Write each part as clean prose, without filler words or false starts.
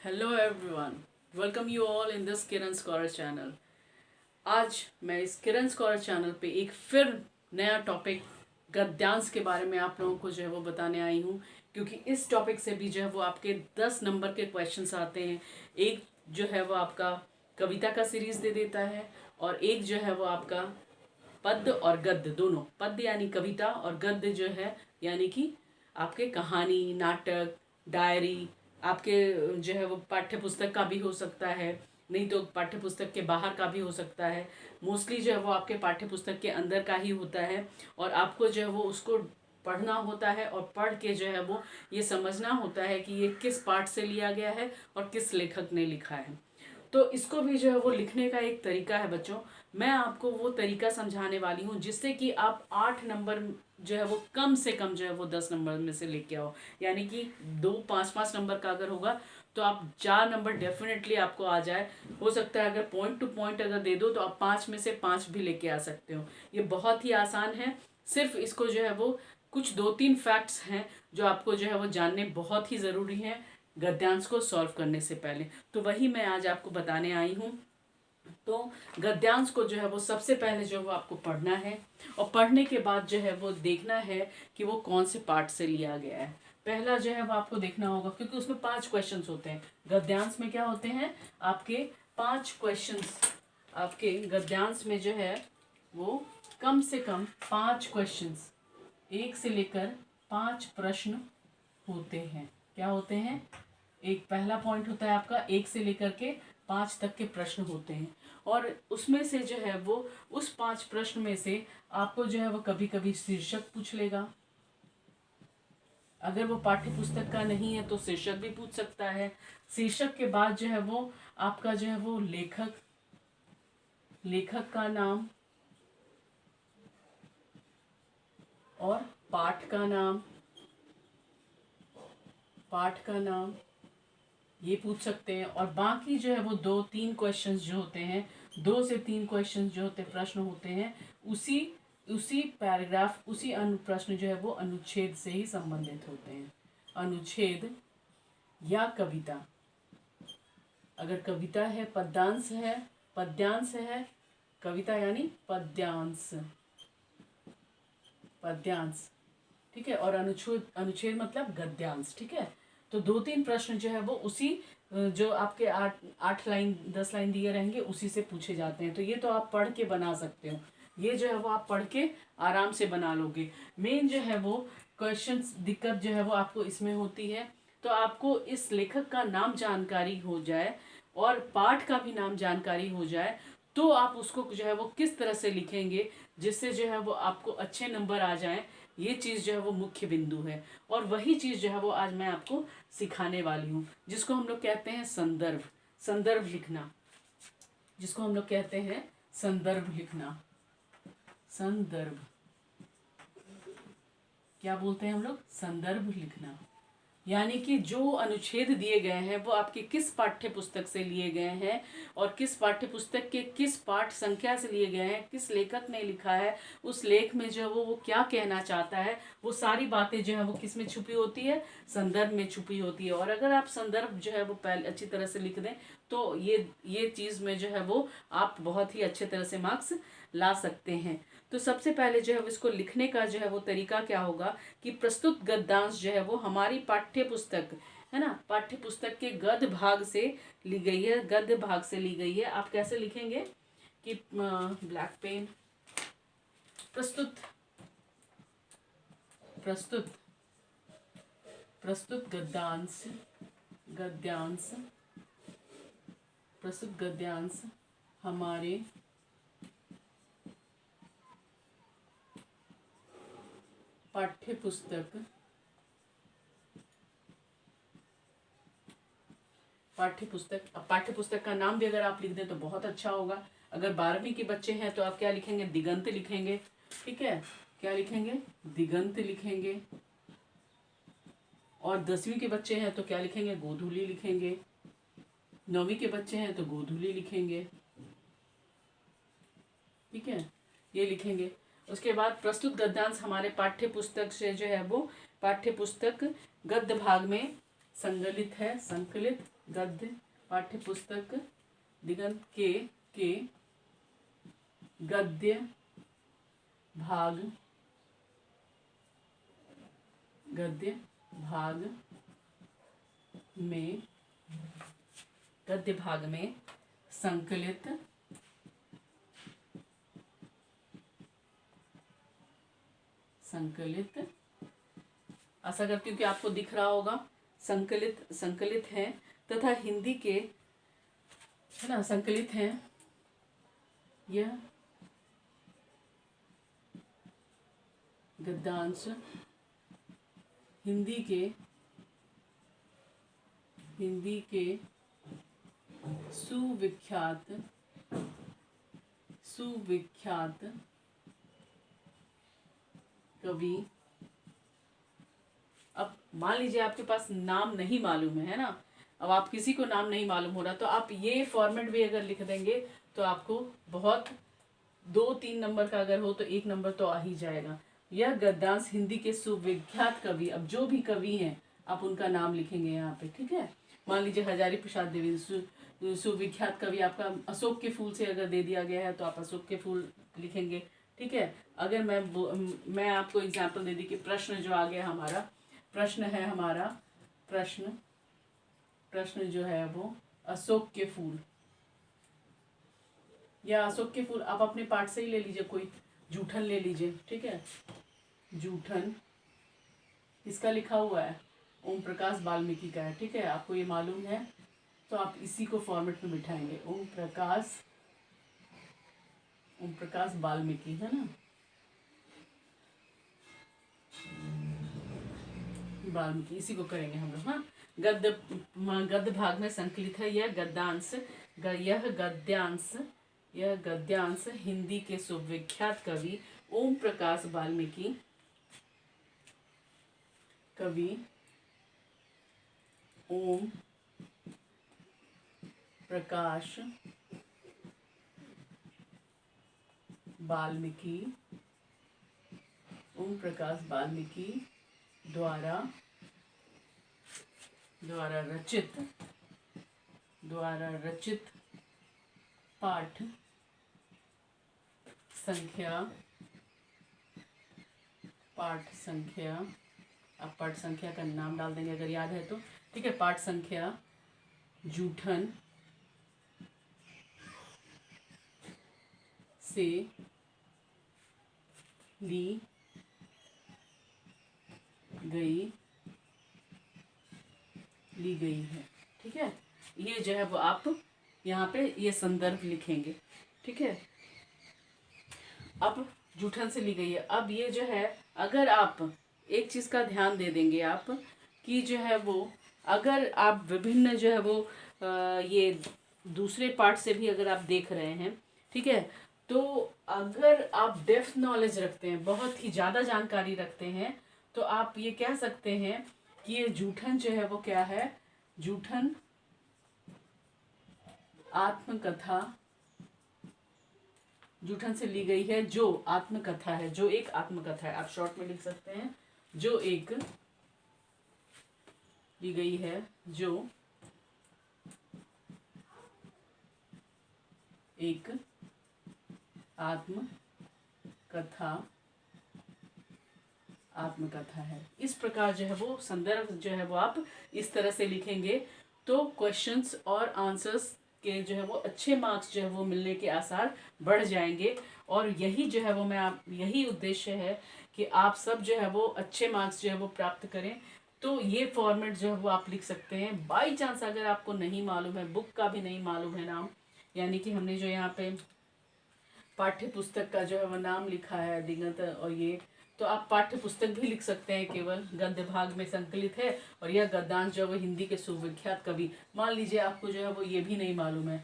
Hello everyone, welcome you all in this Kiran scholar channel. आज मैं इस किरण scholar channel पे एक फिर नया टॉपिक गद्यांश के बारे में आप लोगों को जो है वो बताने आई हूँ, क्योंकि इस टॉपिक से भी जो है वो आपके 10 नंबर के क्वेश्चंस आते हैं। एक जो है वो आपका कविता का सीरीज दे देता है और एक जो है वो आपका पद्य और गद्य, दोनों पद्य यानी कविता और गद्य जो है यानी कि आपके कहानी, नाटक, डायरी, आपके जो है वो पाठ्य पुस्तक का भी हो सकता है, नहीं तो पाठ्य पुस्तक के बाहर का भी हो सकता है। मोस्टली जो है वो आपके पाठ्य पुस्तक के अंदर का ही होता है और आपको जो है वो उसको पढ़ना होता है और पढ़ के जो है वो ये समझना होता है कि ये किस पाठ से लिया गया है और किस लेखक ने लिखा है। तो इसको भी जो है वो लिखने का एक तरीका है बच्चों। मैं आपको वो तरीका समझाने वाली हूँ जिससे कि आप 8 नंबर जो है वो कम से कम जो है वो 10 नंबर में से लेके आओ। यानी कि 2 5 5 नंबर का अगर होगा तो आप 4 नंबर डेफिनेटली आपको आ जाए। हो सकता है अगर पॉइंट टू पॉइंट अगर दे दो तो आप 5 में से 5 भी लेके आ सकते हो। ये बहुत ही आसान है। सिर्फ इसको जो है वो कुछ 2 3 फैक्ट्स हैं जो आपको जो है वो जानने बहुत ही ज़रूरी हैं गद्यांश को सॉल्व करने से पहले। तो वही मैं आज आपको बताने आई हूँ। तो गद्यांश को जो है वो सबसे पहले जो है वो आपको पढ़ना है और पढ़ने के बाद जो है वो देखना है कि वो कौन से पार्ट से लिया गया है। पहला जो है वो आपको देखना होगा, क्योंकि उसमें 5 क्वेश्चंस होते हैं। गद्यांश में क्या होते हैं आपके 5 क्वेश्चंस। आपके गद्यांश में जो है वो कम से कम 5 क्वेश्चंस, 1 से लेकर 5 प्रश्न होते हैं। क्या होते हैं? एक पहला पॉइंट होता है आपका 1 से लेकर के 5 तक के प्रश्न होते हैं और उसमें से जो है वो उस 5 प्रश्न में से आपको जो है वो कभी कभी शीर्षक पूछ लेगा। अगर वो पाठ्य पुस्तक का नहीं है तो शीर्षक भी पूछ सकता है। शीर्षक के बाद जो है वो आपका जो है वो लेखक का नाम और पाठ का नाम ये पूछ सकते हैं। और बाकी जो है वो 2 3 क्वेश्चंस जो होते हैं, 2 से 3 क्वेश्चंस जो होते प्रश्न होते हैं, उसी उसी पैराग्राफ, उसी प्रश्न जो है वो अनुच्छेद से ही संबंधित होते हैं। अनुच्छेद या कविता। अगर कविता है पद्यांश है, कविता यानी पद्यांश, ठीक है। और अनुच्छेद अनुच्छेद मतलब गद्यांश, ठीक है। तो 2 3 प्रश्न जो है वो उसी जो आपके 8 8 लाइन 10 लाइन दिए रहेंगे उसी से पूछे जाते हैं। तो ये तो आप पढ़ के बना सकते हो, ये जो है वो आप पढ़ के आराम से बना लोगे। मेन जो है वो क्वेश्चंस दिक्कत जो है वो आपको इसमें होती है। तो आपको इस लेखक का नाम जानकारी हो जाए और पाठ का भी नाम जानकारी हो जाए तो आप उसको जो है वो किस तरह से लिखेंगे जिससे जो है वो आपको अच्छे नंबर आ जाएं। ये चीज़ जो है वो मुख्य बिंदु है और वही चीज़ जो है वो आज मैं आपको सिखाने वाली हूँ, जिसको हम लोग कहते हैं संदर्भ लिखना। जिसको हम लोग कहते हैं संदर्भ लिखना। संदर्भ क्या बोलते हैं हम लोग? संदर्भ लिखना। यानी कि जो अनुच्छेद दिए गए हैं वो आपके किस पाठ्य पुस्तक से लिए गए हैं और किस पाठ्य पुस्तक के किस पाठ संख्या से लिए गए हैं, किस लेखक ने लिखा है, उस लेख में जो है वो क्या कहना चाहता है, वो सारी बातें जो है वो किस में छुपी होती है? संदर्भ में छुपी होती है। और अगर आप संदर्भ जो है वो पहले अच्छी तरह से लिख दें तो ये चीज़ में जो है वो आप बहुत ही अच्छे तरह से मार्क्स ला सकते हैं। तो सबसे पहले जो है इसको लिखने का जो है वो तरीका क्या होगा कि प्रस्तुत गद्यांश जो है वो हमारी पाठ्य पुस्तक है ना, पाठ्य पुस्तक के गद्य भाग से ली गई है, गद्य भाग से ली गई है। आप कैसे लिखेंगे कि ब्लैक पेन, प्रस्तुत प्रस्तुत प्रस्तुत गद्यांश हमारे पाठ्य पुस्तक का नाम भी अगर आप लिख दें तो बहुत अच्छा होगा। अगर 12वीं के बच्चे हैं तो आप क्या लिखेंगे? दिगंत लिखेंगे, ठीक है। क्या लिखेंगे? दिगंत लिखेंगे। और 10वीं के बच्चे हैं तो क्या लिखेंगे? गोधूली लिखेंगे। 9वीं के बच्चे हैं तो गोधूली लिखेंगे, ठीक है, ये लिखेंगे। उसके बाद प्रस्तुत गद्यांश हमारे पाठ्य पुस्तक से जो है वो पाठ्य पुस्तक गद्य भाग में संकलित गद्य पाठ्य पुस्तक दिगंत के गद्य भाग में संकलित आशा करती हूँ कि आपको दिख रहा होगा। संकलित है तथा हिंदी के, है ना, संकलित है यह गद्यांश हिंदी के सुविख्यात कवि। अब मान लीजिए आपके पास नाम नहीं मालूम है ना, अब आप किसी को नाम नहीं मालूम हो रहा, तो आप ये फॉर्मेट भी अगर लिख देंगे तो आपको बहुत 2-3 नंबर का अगर हो तो 1 नंबर तो आ ही जाएगा। यह गद्यांश हिंदी के सुविख्यात कवि, अब जो भी कवि हैं आप उनका नाम लिखेंगे यहाँ पे, ठीक है। मान लीजिए हजारी प्रसाद द्विवेदी सुविख्यात कवि, आपका अशोक के फूल से अगर दे दिया गया है तो आप अशोक के फूल लिखेंगे, ठीक है। अगर मैं आपको एग्जांपल दे दी कि प्रश्न जो आ गया हमारा, प्रश्न है हमारा, प्रश्न जो है वो अशोक के फूल, या अशोक के फूल आप अपने पाठ से ही ले लीजिए, कोई जूठन ले लीजिए, ठीक है। जूठन इसका लिखा हुआ है, ओम प्रकाश वाल्मीकि का है, ठीक है। आपको ये मालूम है तो आप इसी को फॉर्मेट में बिठाएंगे, ओम प्रकाश वाल्मीकि, है ना, वाल्मीकि, इसी को करेंगे हम लोग। हाँ, गद्य भाग में संकलित है यह गद्यांश हिंदी के सुविख्यात कवि ओम प्रकाश वाल्मीकि ओम प्रकाश वाल्मीकि द्वारा रचित पाठ संख्या, आप पाठ संख्या का नाम डाल देंगे अगर याद है तो, ठीक है। पाठ संख्या जूठन से ली गई है, ठीक है। ये जो है वो आप यहाँ पे ये संदर्भ लिखेंगे, ठीक है। अब जूठन से ली गई है। अब ये जो है, अगर आप एक चीज़ का ध्यान दे देंगे आप कि जो है वो, अगर आप विभिन्न जो है वो ये दूसरे पार्ट से भी अगर आप देख रहे हैं, ठीक है, तो अगर आप डेप्थ नॉलेज रखते हैं, बहुत ही ज़्यादा जानकारी रखते हैं, तो आप ये कह सकते हैं कि ये जूठन जो है वो क्या है, जूठन आत्मकथा, जूठन से ली गई है जो आत्मकथा है, जो एक आत्मकथा है, आप शॉर्ट में लिख सकते हैं, जो एक ली गई है, जो एक आत्मकथा है। इस प्रकार जो है वो संदर्भ जो है वो आप इस तरह से लिखेंगे तो क्वेश्चंस और आंसर्स के जो है वो अच्छे मार्क्स जो है वो मिलने के आसार बढ़ जाएंगे। और यही जो है वो यही उद्देश्य है कि आप सब जो है वो अच्छे मार्क्स जो है वो प्राप्त करें। तो ये फॉर्मेट जो है वो आप लिख सकते हैं। बाई चांस अगर आपको नहीं मालूम है, बुक का भी नहीं मालूम है नाम, यानी कि हमने जो यहाँ पे पाठ्य पुस्तक का जो है वो नाम लिखा है दिगंत, और ये तो आप पाठ्य पुस्तक भी लिख सकते हैं, केवल गद्य भाग में संकलित है और यह गद्यांश जो है हिंदी के सुविख्यात कवि। मान लीजिए आपको जो है वो ये भी नहीं मालूम है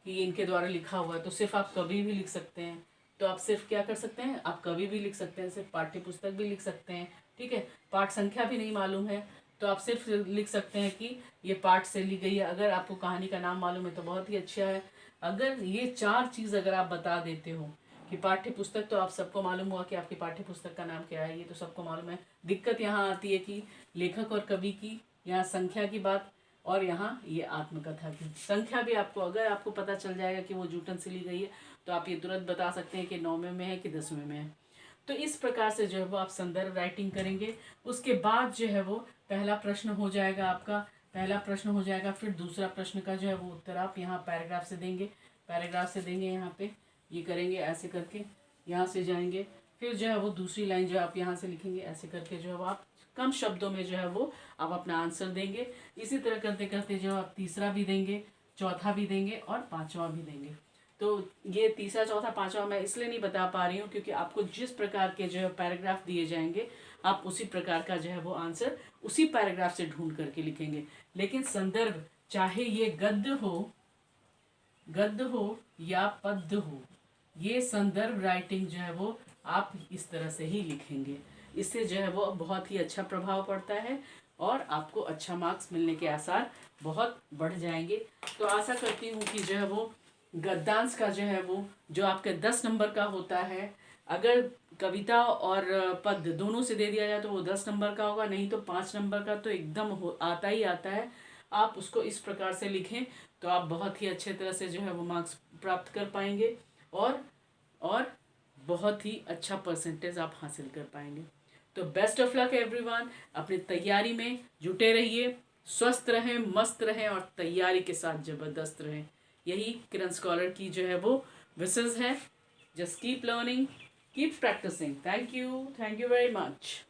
कि इनके द्वारा लिखा हुआ है, तो सिर्फ आप कवि भी लिख सकते हैं। तो आप सिर्फ क्या कर सकते हैं, आप कवि भी लिख सकते हैं, सिर्फ पाठ्य पुस्तक भी लिख सकते हैं, ठीक है। पाठ संख्या भी नहीं मालूम है तो आप सिर्फ लिख सकते हैं कि ये पाठ से ली गई है। अगर आपको कहानी का नाम मालूम है तो बहुत ही अच्छा है। अगर ये 4 चीज़ अगर आप बता देते हो कि पाठ्य पुस्तक, तो आप सबको मालूम हुआ कि आपकी पाठ्य पुस्तक का नाम क्या है, ये तो सबको मालूम है। दिक्कत यहाँ आती है कि लेखक और कवि की, यहाँ संख्या की बात और यहाँ ये आत्मकथा की संख्या भी आपको, अगर आपको पता चल जाएगा कि वो जूठन से ली गई है तो आप ये तुरंत बता सकते हैं कि 9वें में है कि 10वें में है। तो इस प्रकार से जो है वो आप संदर्भ राइटिंग करेंगे। उसके बाद जो है वो पहला प्रश्न हो जाएगा आपका, पहला प्रश्न हो जाएगा, फिर दूसरा प्रश्न का जो है वो उत्तर आप यहाँ पैराग्राफ से देंगे, पैराग्राफ से देंगे, यहाँ पे ये करेंगे ऐसे करके, यहाँ से जाएंगे, फिर जो है वो दूसरी लाइन जो आप यहाँ से लिखेंगे, ऐसे करके जो है वो आप कम शब्दों में जो है वो आप अपना आंसर देंगे। इसी तरह करते करते जो आप तीसरा भी देंगे, चौथा भी देंगे और पांचवा भी देंगे। तो ये तीसरा चौथा पांचवा मैं इसलिए नहीं बता पा रही हूँ क्योंकि आपको जिस प्रकार के जो है पैराग्राफ दिए जाएंगे आप उसी प्रकार का जो है वो आंसर उसी पैराग्राफ से ढूंढ करके लिखेंगे। लेकिन संदर्भ चाहे ये गद्य हो या पद्य हो, ये संदर्भ राइटिंग जो है वो आप इस तरह से ही लिखेंगे। इससे जो है वो बहुत ही अच्छा प्रभाव पड़ता है और आपको अच्छा मार्क्स मिलने के आसार बहुत बढ़ जाएंगे। तो आशा करती हूँ कि जो है वो गद्यांश का जो है वो जो आपके 10 नंबर का होता है, अगर कविता और पद्य दोनों से दे दिया जाए तो वो 10 नंबर का होगा, नहीं तो 5 नंबर का तो एकदम आता ही आता है। आप उसको इस प्रकार से लिखें तो आप बहुत ही अच्छे तरह से जो है वो मार्क्स प्राप्त कर पाएंगे और बहुत ही अच्छा परसेंटेज आप हासिल कर पाएंगे। तो बेस्ट ऑफ लक एवरीवन, अपनी तैयारी में जुटे रहिए, स्वस्थ रहें, मस्त रहें और तैयारी के साथ ज़बरदस्त रहें। यही किरण स्कॉलर की जो है वो विशेष है। Just keep learning, keep practising. Thank you very much.